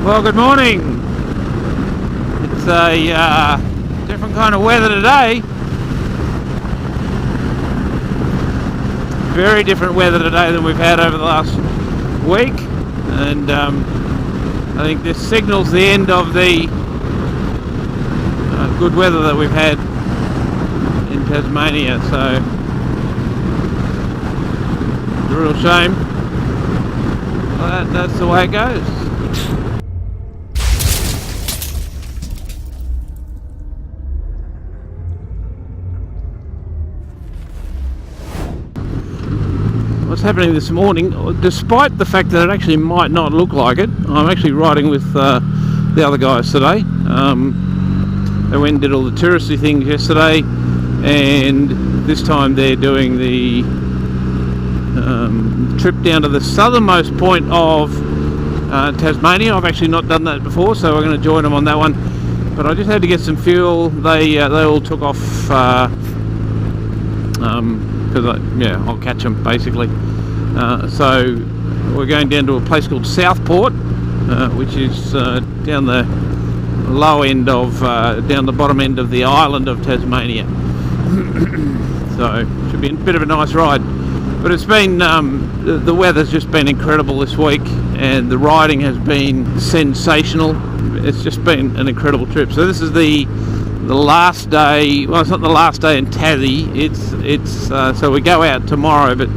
Well, good morning. It's a different kind of weather today. Very different weather today than we've had over the last week, and I think this signals the end of the good weather that we've had in Tasmania. So it's a real shame. Well, that's the way it goes. What's happening this morning, despite the fact that it actually might not look like it, I'm actually riding with the other guys today. They went and did all the touristy things yesterday, and this time they're doing the trip down to the southernmost point of Tasmania. I've actually not done that before, so we're going to join them on that one. But I just had to get some fuel. They all took off because I'll catch them basically. So we're going down to a place called Southport, which is down the low end of down the bottom end of the island of Tasmania. So should be a bit of a nice ride. But it's been the weather's just been incredible this week, and the riding has been sensational. It's just been an incredible trip. So this is the last day. Well, it's not the last day in Tassie. It's so we go out tomorrow, but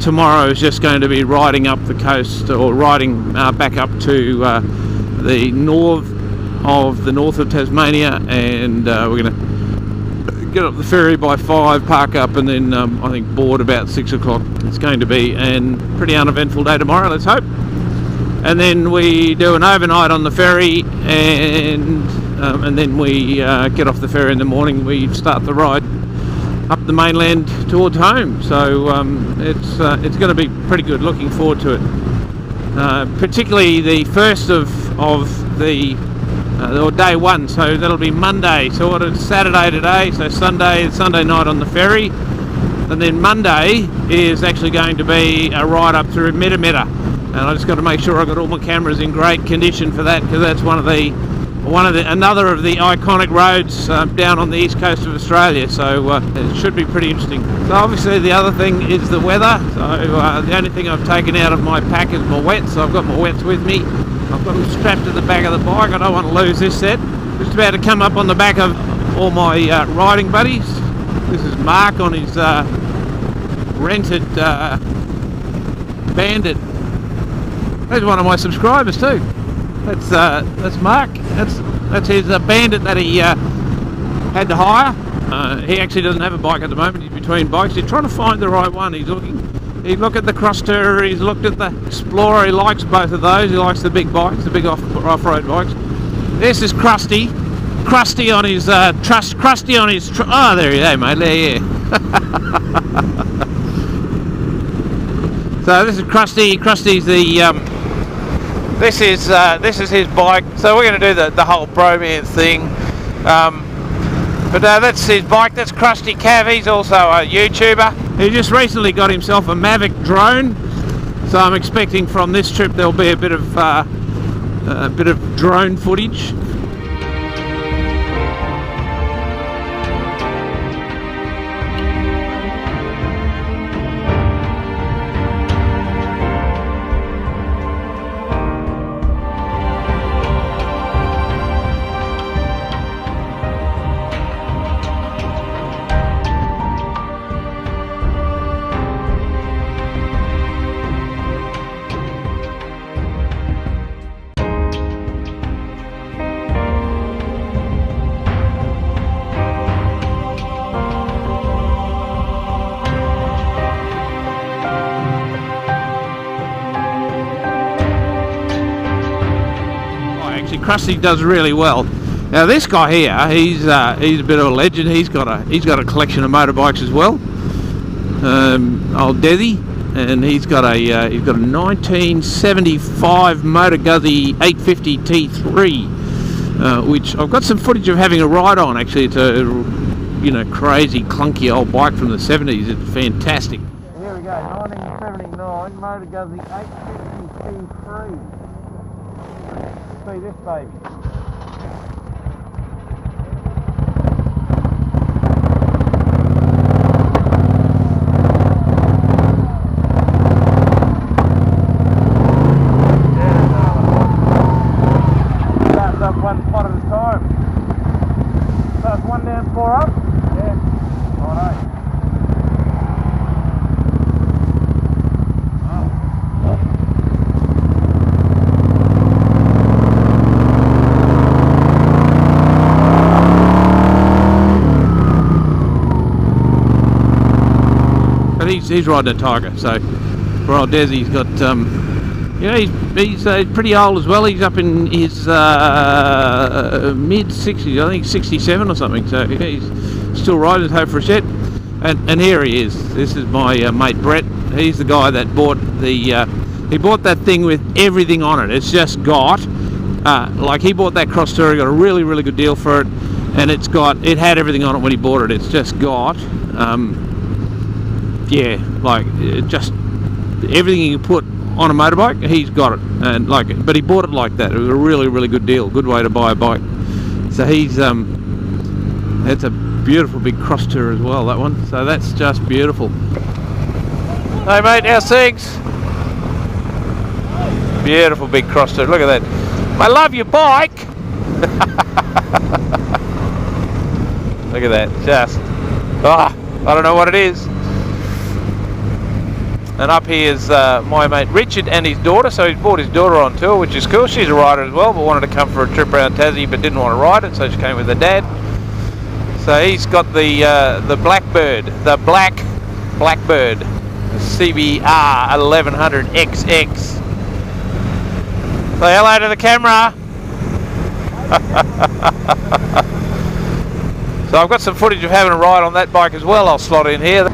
tomorrow is just going to be riding up the coast, or riding back up to the north of Tasmania, and we're going to get up the ferry by 5, park up, and then I think board about 6 o'clock. It's going to be a pretty uneventful day tomorrow, let's hope. And then we do an overnight on the ferry, and then we get off the ferry in the morning. We start the ride up the mainland towards home. So it's going to be pretty good. Looking forward to it. Particularly the first of the or day one. So that'll be Monday. So it's Saturday today. So Sunday night on the ferry, and then Monday is actually going to be a ride up through Meta. And I just got to make sure I got all my cameras in great condition for that, because that's another of the iconic roads down on the east coast of Australia. So it should be pretty interesting. So obviously the other thing is the weather. So the only thing I've taken out of my pack is my wets. So I've got my wets with me. I've got them strapped to the back of the bike. I don't want to lose this set. Just about to come up on the back of all my riding buddies. This is Mark on his rented Bandit. There's one of my subscribers too. That's Mark. That's his Bandit that he had to hire. He actually doesn't have a bike at the moment. He's between bikes. He's trying to find the right one. He's looking. He looked at the Cross Tourer. He's looked at the Explorer. He likes both of those. He likes the big bikes, the big off-road bikes. This is Krusty. Krusty on his Krusty on his. Oh, there he is, mate. There, yeah. So this is Krusty. Krusty's the. This is his bike. So we're going to do the whole bromance thing. But that's his bike. That's Krusty Cav. He's also a YouTuber. He just recently got himself a Mavic drone. So I'm expecting from this trip there'll be a bit of drone footage. Krusty does really well. Now this guy here, he's a bit of a legend. He's got a collection of motorbikes as well. Old Desi, and he's got a 1975 Motor Guzzi 850 T3, which I've got some footage of having a ride on. Actually, it's a crazy clunky old bike from the 70s. It's fantastic. Here we go, 1979 Motor Guzzi 850 T3. must be this baby. Starts up one spot at a time. Starts one down, four up. Yeah. Righto. But he's riding a Tiger, so poor old Desi's got, you know, he's pretty old as well. He's up in his mid-60s, I think 67 or something, so yeah, he's still riding, home for a shed. And here he is. This is my mate Brett. He's the guy that bought the, he bought that thing with everything on it. It's just got, like he bought that cross tour, he got a really, really good deal for it, and it had everything on it when he bought it. It's just got, yeah, like just everything you can put on a motorbike, he's got it, and but he bought it like that. It was a really, really good deal, good way to buy a bike. So he's it's a beautiful big cross tour as well, that one. So that's just beautiful. Hey mate, how's things? Beautiful big cross tour. Look at that. I love your bike. Look at that. Just I don't know what it is. And up here is my mate Richard and his daughter. So he's brought his daughter on tour, which is cool. She's a rider as well, but wanted to come for a trip around Tassie, but didn't want to ride it, so she came with her dad. So he's got the Blackbird, the Blackbird, the CBR 1100XX. Say hello to the camera. So I've got some footage of having a ride on that bike as well. I'll slot in here.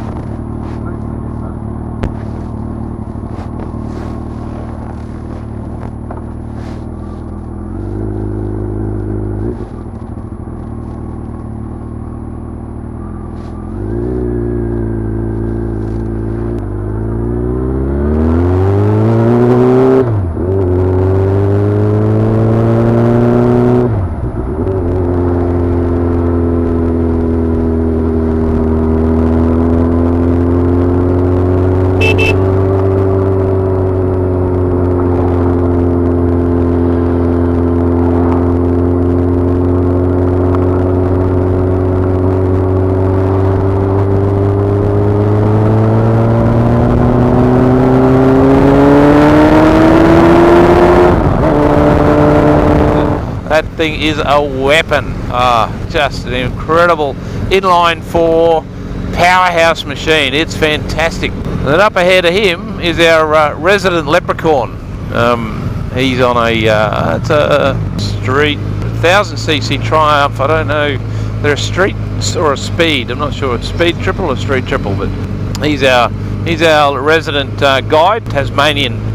That thing is a weapon. Just an incredible inline 4 powerhouse machine. It's fantastic. And up ahead of him is our resident leprechaun. He's on it's a street 1000cc Triumph. I don't know, they're a street or a speed. I'm not sure it's speed triple or street triple, but he's our resident guide, Tasmanian,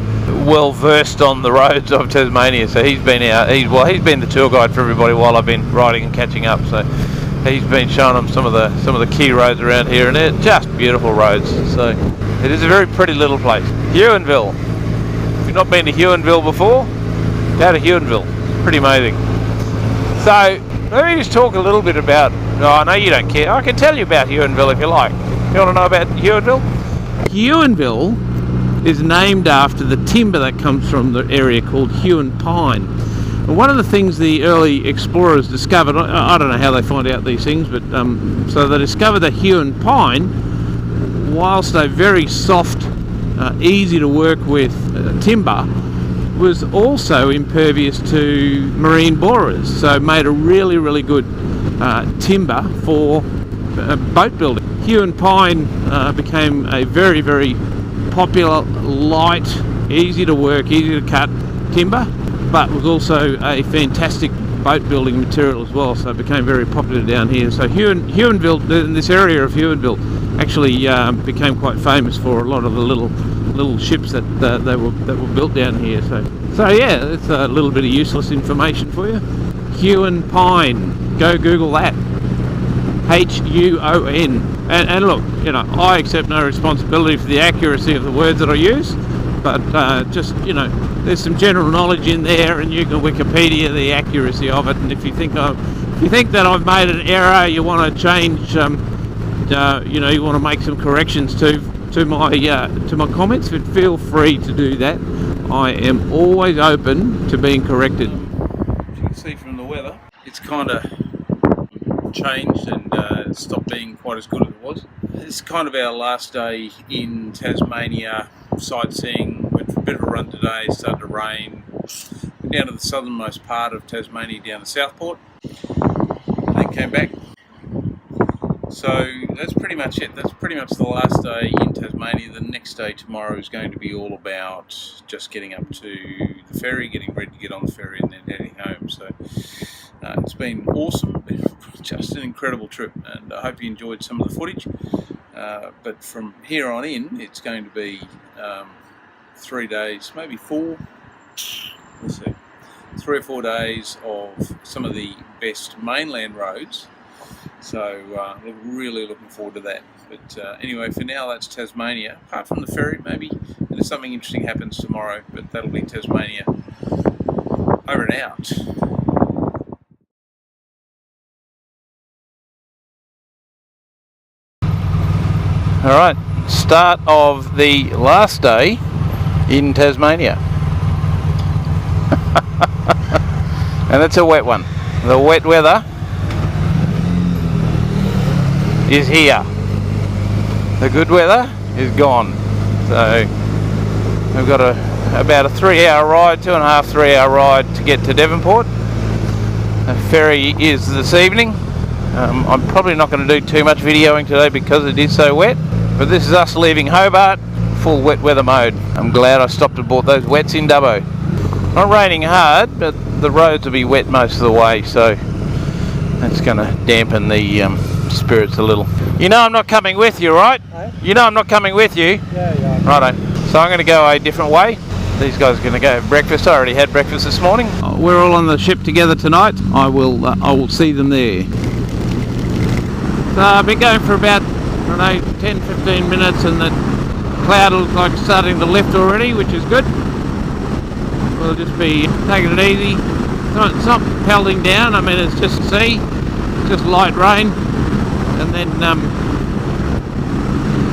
well versed on the roads of Tasmania. So he's been out. He's been the tour guide for everybody while I've been riding and catching up. So he's been showing them some of the key roads around here, and they're just beautiful roads. So it is a very pretty little place. Huonville. If you've not been to Huonville before, go to Huonville. Pretty amazing. So let me just talk a little bit about. Oh, I know you don't care. I can tell you about Huonville if you like. You want to know about Huonville? Huonville is named after the timber that comes from the area called Huon pine. And one of the things the early explorers discovered, I don't know how they find out these things, but so they discovered that Huon pine, whilst a very soft, easy to work with timber, was also impervious to marine borers, so made a really, really good timber for boat building. Huon pine became a very, very popular, light, easy to work, easy to cut timber, but was also a fantastic boat building material as well, so it became very popular down here. So Huonville, in this area of Huonville, actually became quite famous for a lot of the little ships that were built down here. So yeah, it's a little bit of useless information for you. Huon pine, go Google that. Huon. And look, you know, I accept no responsibility for the accuracy of the words that I use. but just, you know, there's some general knowledge in there, and you can Wikipedia the accuracy of it. And if you think that I've made an error, you want to change, you know, you want to make some corrections to my comments, but feel free to do that. I am always open to being corrected. As you can see from the weather, it's kind of changed and stopped being quite as good as it was. It's kind of our last day in Tasmania sightseeing. Went for a bit of a run today, started to rain. Went down to the southernmost part of Tasmania, down to Southport, and then came back. So that's pretty much it. That's pretty much the last day in Tasmania. The next day tomorrow is going to be all about just getting up to the ferry, getting ready to get on the ferry, and then heading home. So it's been awesome. Just an incredible trip, and I hope you enjoyed some of the footage. But from here on in, it's going to be 3 days, maybe 4. Let's see, 3 or 4 days of some of the best mainland roads. So really looking forward to that. But anyway, for now, that's Tasmania. Apart from the ferry, maybe if something interesting happens tomorrow, but that'll be Tasmania. Over and out. All right, start of the last day in Tasmania. And it's a wet one. The wet weather is here. The good weather is gone. So we've got about a 3-hour ride, 2.5, 3-hour ride to get to Devonport. The ferry is this evening. I'm probably not going to do too much videoing today because it is so wet, but this is us leaving Hobart, full wet weather mode. I'm glad I stopped and bought those wets in Dubbo. Not raining hard, but the roads will be wet most of the way, so that's going to dampen the spirits a little. You know I'm not coming with you, right? Hey? You know I'm not coming with you? Yeah. Righto. So I'm going to go a different way. These guys are going to go have breakfast. I already had breakfast this morning. We're all on the ship together tonight. I will see them there. So I've been going for about, I don't know, 10-15 minutes, and the cloud looks like it's starting to lift already, which is good. We'll just be taking it easy. It's not pelting down. I mean, it's just sea, just light rain, and then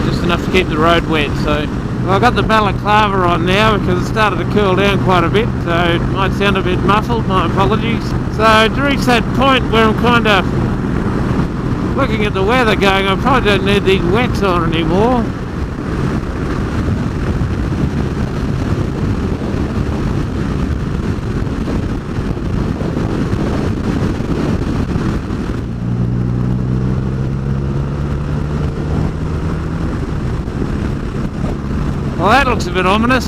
just enough to keep the road wet. So I've got the balaclava on now because it started to cool down quite a bit, so it might sound a bit muffled. My apologies. So to reach that point where I'm kind of looking at the weather going, I probably don't need these wets on anymore. Well, that looks a bit ominous.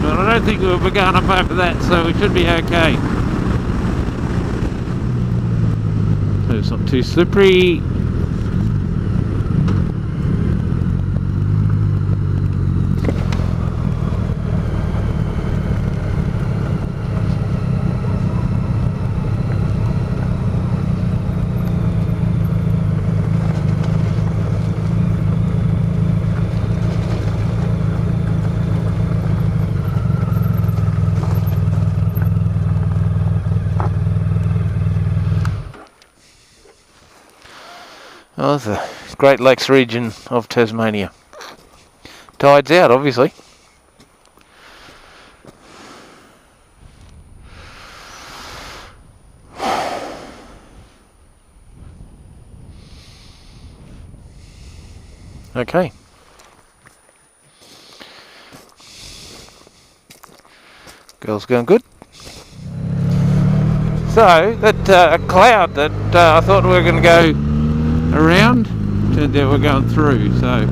But I don't think we'll be going up over that, so we should be okay. So it's not too slippery. Oh, the Great Lakes region of Tasmania. Tide's out, obviously. Okay. Girls going good. So, that cloud that I thought we were going to go around, turned out we're going through, so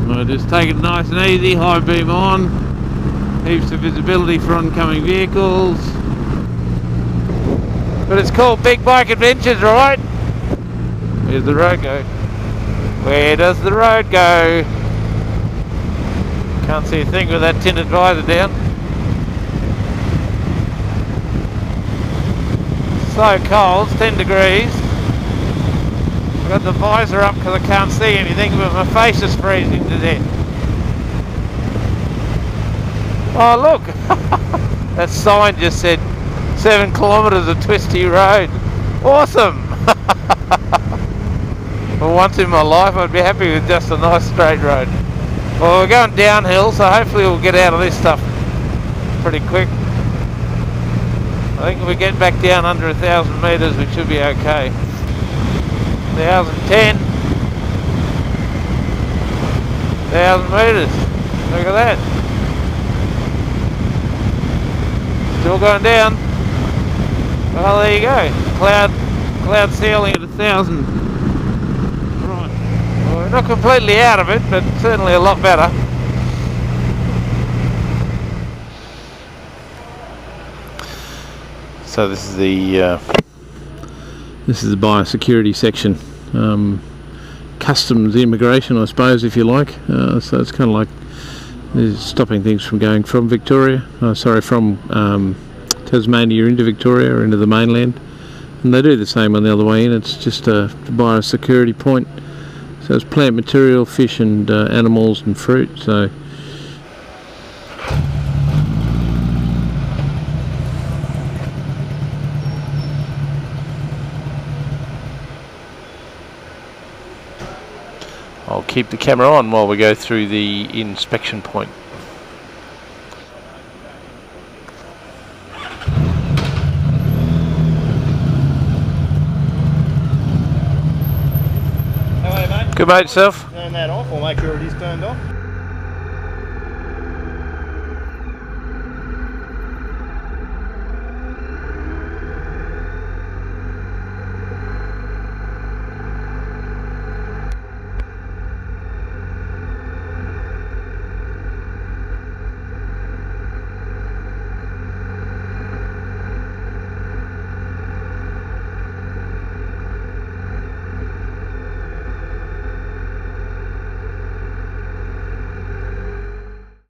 we'll just take it nice and easy, high beam on, heaps of visibility for oncoming vehicles, but it's called Big Bike Adventures, right? Where's the road go? Where does the road go? Can't see a thing with that tinted visor down. So cold, it's 10 degrees. I've got the visor up because I can't see anything, but my face is freezing to death. Oh look, that sign just said 7 kilometres of twisty road. Awesome! For once in my life I'd be happy with just a nice straight road. Well, we're going downhill, so hopefully we'll get out of this stuff pretty quick. I think if we get back down under 1,000 metres we should be okay. 1,010. 1,000 metres. Look at that. Still going down. Well, there you go. Cloud sailing at 1,000. Right. Well, we're not completely out of it, but certainly a lot better. So this is the biosecurity section, customs, immigration, I suppose, if you like. So it's kind of like stopping things from going from Victoria, from Tasmania into Victoria or into the mainland, and they do the same on the other way in. It's just a biosecurity point. So it's plant material, fish and animals and fruit. So I'll keep the camera on while we go through the inspection point. Hello, mate. Good, mate, yourself? Turn that off, or make sure it is turned off.